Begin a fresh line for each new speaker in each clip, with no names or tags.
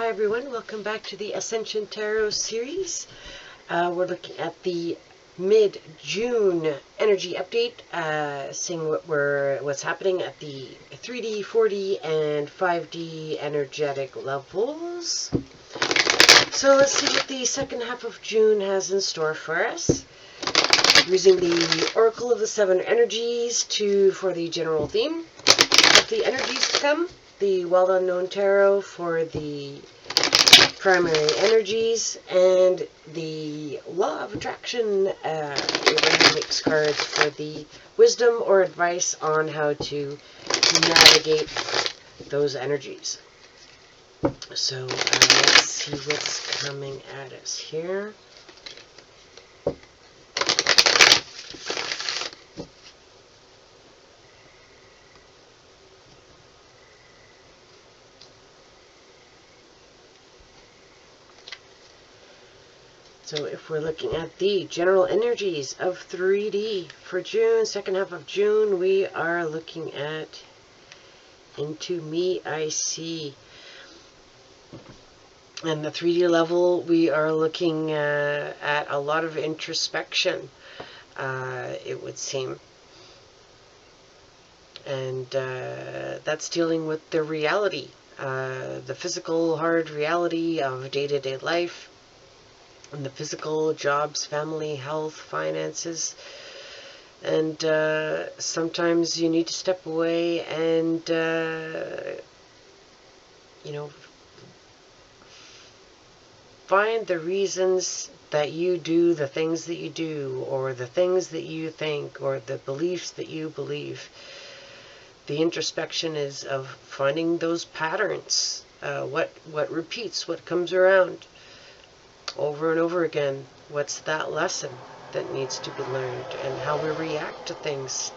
Hi everyone, welcome back to the Ascension Tarot series. We're looking at the mid-June energy update, seeing what's happening at the 3D, 4D, and 5D energetic levels. So let's see what the second half of June has in store for us. Using the Oracle of the Seven Energies for the general theme of the energies to come. The well-unknown tarot for the primary energies, and the law of attraction Abraham makes cards for the wisdom or advice on how to navigate those energies. So let's see what's coming at us here. So if we're looking at the general energies of 3D for June, second half of June, we are looking at Into Me I See. And the 3D level, we are looking at a lot of introspection, it would seem. And that's dealing with the reality, the physical, hard reality of day-to-day life. And the physical, jobs, family, health, finances. And sometimes you need to step away and, find the reasons that you do the things that you do, or the things that you think, or the beliefs that you believe. The introspection is of finding those patterns, what repeats, what comes around over and over again. What's that lesson that needs to be learned, and how we react to things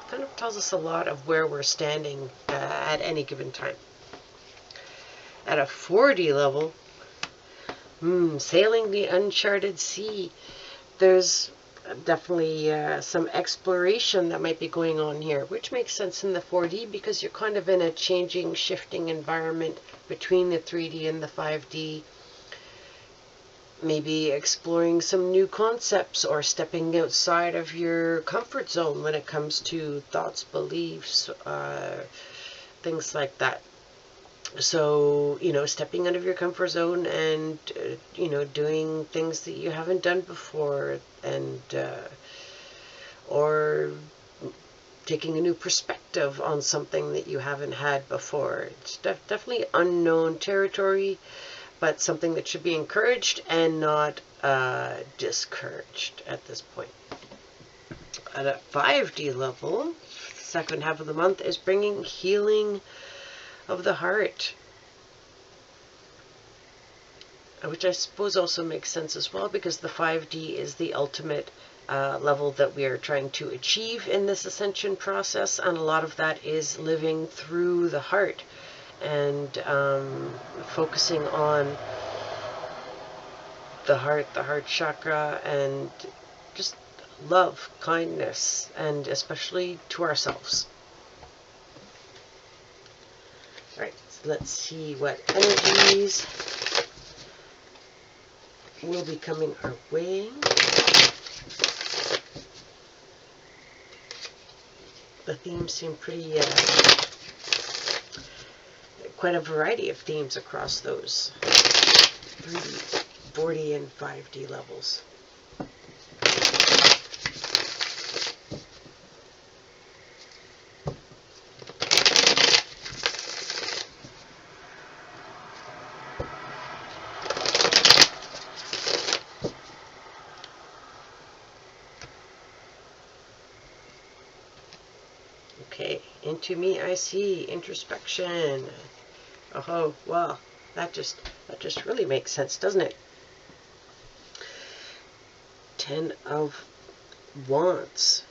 kind of tells us a lot of where we're standing at any given time. At a 4D level, sailing the uncharted sea, there's definitely some exploration that might be going on here, which makes sense in the 4D because you're kind of in a changing, shifting environment between the 3D and the 5D. Maybe exploring some new concepts or stepping outside of your comfort zone when it comes to thoughts, beliefs, things like that. So, stepping out of your comfort zone and, doing things that you haven't done before, and, or taking a new perspective on something that you haven't had before. It's definitely unknown territory, but something that should be encouraged and not discouraged at this point. At a 5D level, second half of the month is bringing healing of the heart, which I suppose also makes sense as well, because the 5D is the ultimate level that we are trying to achieve in this ascension process, and a lot of that is living through the heart and focusing on the heart chakra, and just love, kindness, and especially to ourselves. Alright, so let's see what energies will be coming our way. The themes seem pretty quite a variety of themes across those 3D, 4D, and 5D levels. Okay, Into Me I See, introspection. Oh, wow, that just really makes sense, doesn't it? 10 of Wands.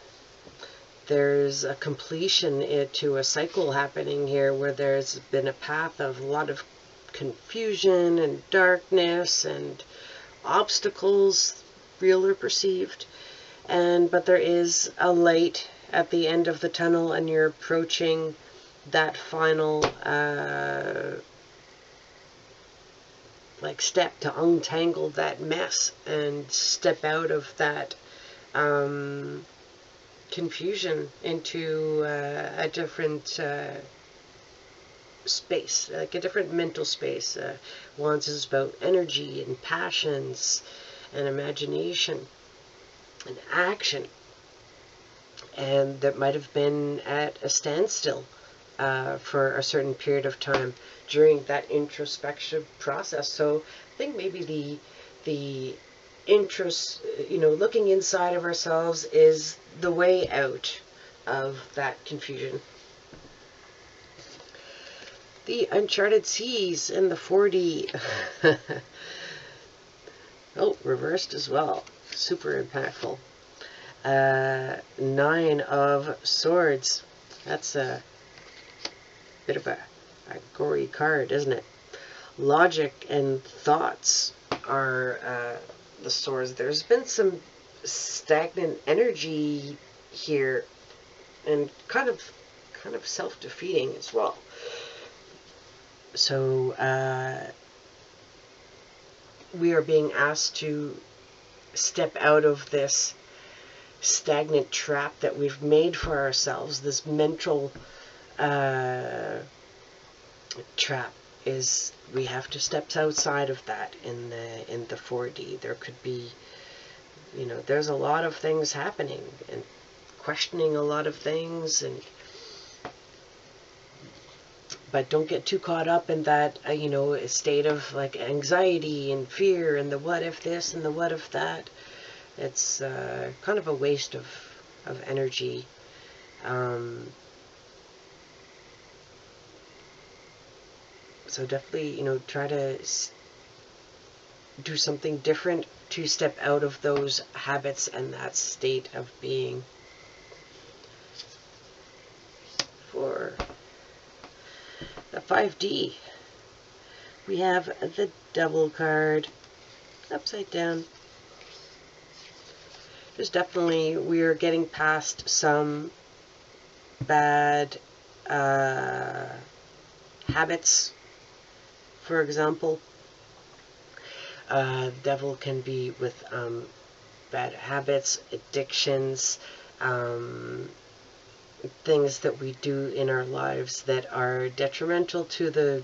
There's a completion to a cycle happening here, where there's been a path of a lot of confusion and darkness and obstacles, real or perceived, but there is a light at the end of the tunnel, and you're approaching that final like step to untangle that mess and step out of that confusion into a different space, like a different mental space. Wands is about energy and passions and imagination and action, and that might have been at a standstill for a certain period of time during that introspection process. So I think maybe the looking inside of ourselves is the way out of that confusion. The uncharted seas in the 4D. Oh, reversed as well. Super impactful. 9 of Swords. That's a bit of a gory card, isn't it? Logic and thoughts are the Swords. There's been some stagnant energy here, and kind of self-defeating as well. So we are being asked to step out of this stagnant trap that we've made for ourselves. This mental trap is, we have to step outside of that in the 4D. There could be, there's a lot of things happening and questioning a lot of things, but don't get too caught up in that, a state of like anxiety and fear and the what if this and the what if that. It's kind of a waste of energy. So definitely, try to do something different to step out of those habits and that state of being. For the 5D, we have the Devil card upside down. There's definitely, we're getting past some bad habits. For example, Devil can be with bad habits, addictions, things that we do in our lives that are detrimental to the,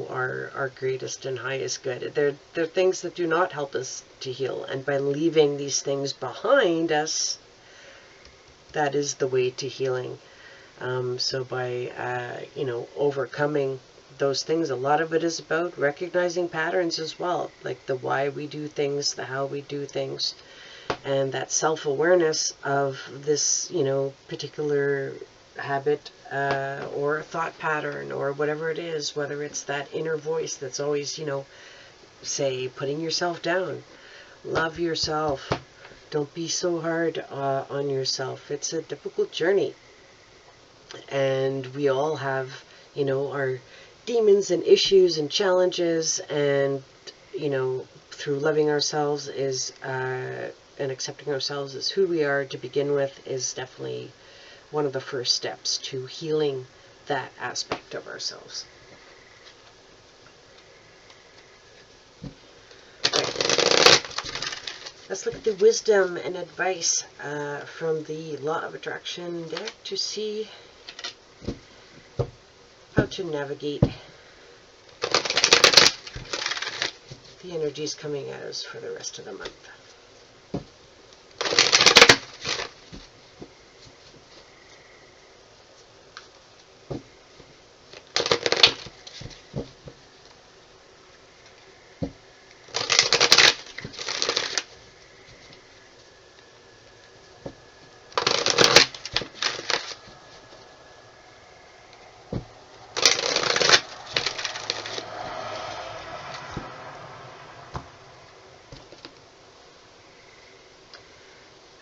our greatest and highest good. They're things that do not help us to heal, and by leaving these things behind us, that is the way to healing. So by overcoming those things, a lot of it is about recognizing patterns as well, like the why we do things, the how we do things, and that self-awareness of this, particular habit or thought pattern or whatever it is, whether it's that inner voice that's always, say, putting yourself down. Love yourself. Don't be so hard on yourself. It's a difficult journey. And we all have, our demons and issues and challenges, and, through loving ourselves is and accepting ourselves as who we are to begin with is definitely one of the first steps to healing that aspect of ourselves. Let's look at the wisdom and advice from the Law of Attraction deck to see how to navigate the energies coming at us for the rest of the month.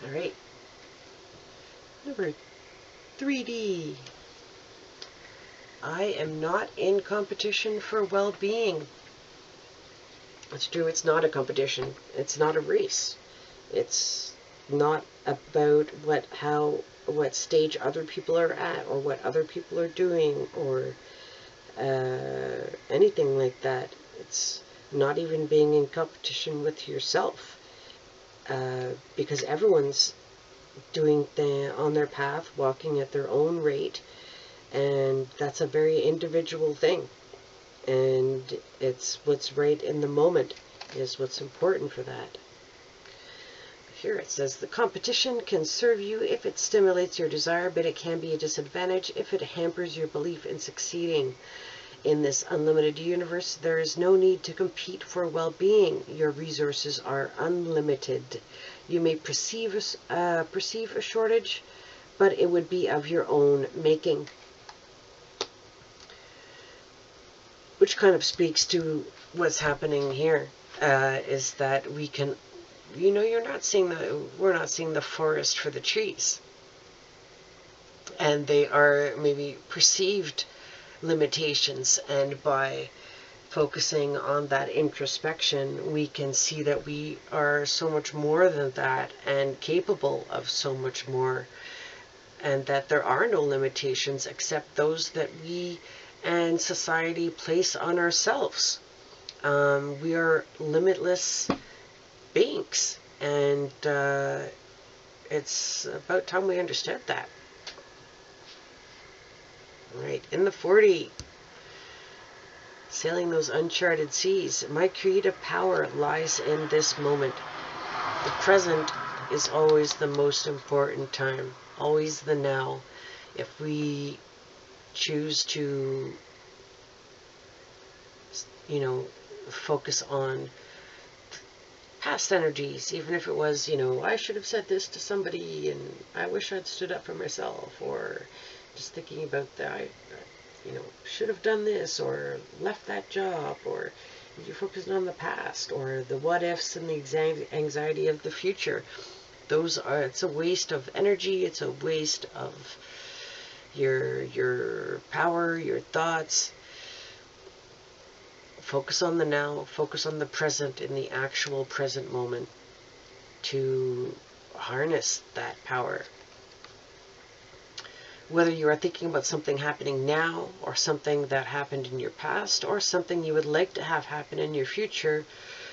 Alright, number 3D. I am not in competition for well-being. It's true, it's not a competition. It's not a race. It's not about what stage other people are at, or what other people are doing, or anything like that. It's not even being in competition with yourself, because everyone's doing on their path, walking at their own rate, and that's a very individual thing. And it's what's right in the moment is what's important for that. Here it says, the competition can serve you if it stimulates your desire, but it can be a disadvantage if it hampers your belief in succeeding. In this unlimited universe, there is no need to compete for well-being. Your resources are unlimited. You may perceive a shortage, but it would be of your own making. Which kind of speaks to what's happening here, is that we can, we're not seeing the forest for the trees. And they are maybe perceived limitations, and by focusing on that introspection, we can see that we are so much more than that and capable of so much more, and that there are no limitations except those that we and society place on ourselves. We are limitless beings, and it's about time we understood that. Right, in the 40, sailing those uncharted seas, my creative power lies in this moment. The present is always the most important time, always the now. If we choose to, focus on past energies, even if it was, I should have said this to somebody and I wish I'd stood up for myself, or just thinking about that, should have done this or left that job, or you're focusing on the past or the what ifs and the anxiety of the future. It's a waste of energy, it's a waste of your power, your thoughts. Focus on the now, focus on the present, in the actual present moment, to harness that power. Whether you are thinking about something happening now, or something that happened in your past, or something you would like to have happen in your future,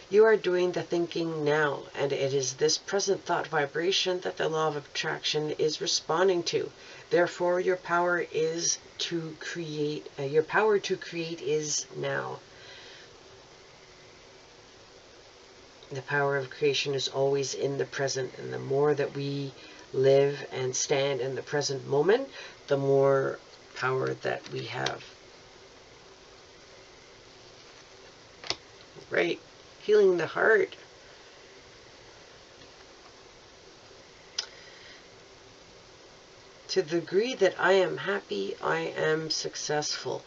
you are doing the thinking now, and it is this present thought vibration that the law of attraction is responding to. Therefore, your power to create is now. The power of creation is always in the present, and the more that we live and stand in the present moment, the more power that we have. Right, healing the heart. To the degree that I am happy, I am successful.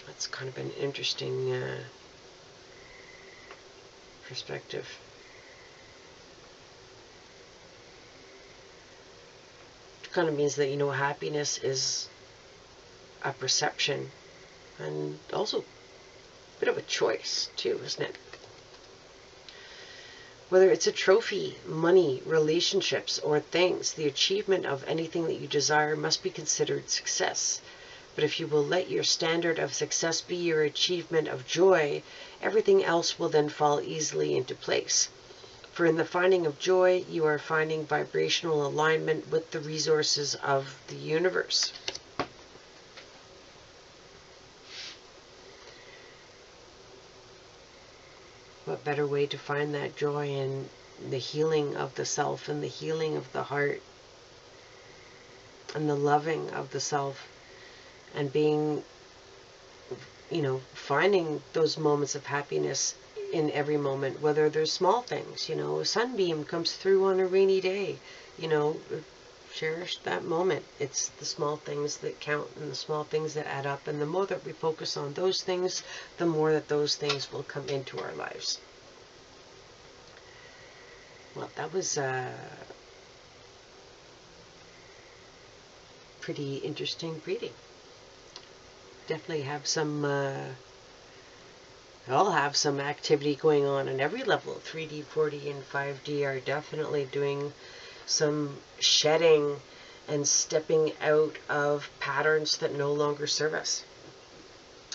That's kind of an interesting perspective. It kind of means that, happiness is a perception, and also a bit of a choice too, isn't it? Whether it's a trophy, money, relationships, or things, the achievement of anything that you desire must be considered success. But if you will let your standard of success be your achievement of joy, everything else will then fall easily into place. For in the finding of joy, you are finding vibrational alignment with the resources of the universe. What better way to find that joy in the healing of the self, and the healing of the heart, and the loving of the self, and being, finding those moments of happiness in every moment, whether they're small things, a sunbeam comes through on a rainy day, cherish that moment. It's the small things that count, and the small things that add up, and the more that we focus on those things, the more that those things will come into our lives. Well, that was pretty interesting reading. Definitely have some I'll have some activity going on every level. 3D, 4D, and 5D are definitely doing some shedding and stepping out of patterns that no longer serve us.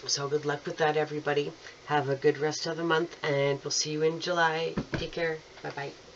So good luck with that, everybody. Have a good rest of the month, and we'll see you in July. Take care. Bye-bye.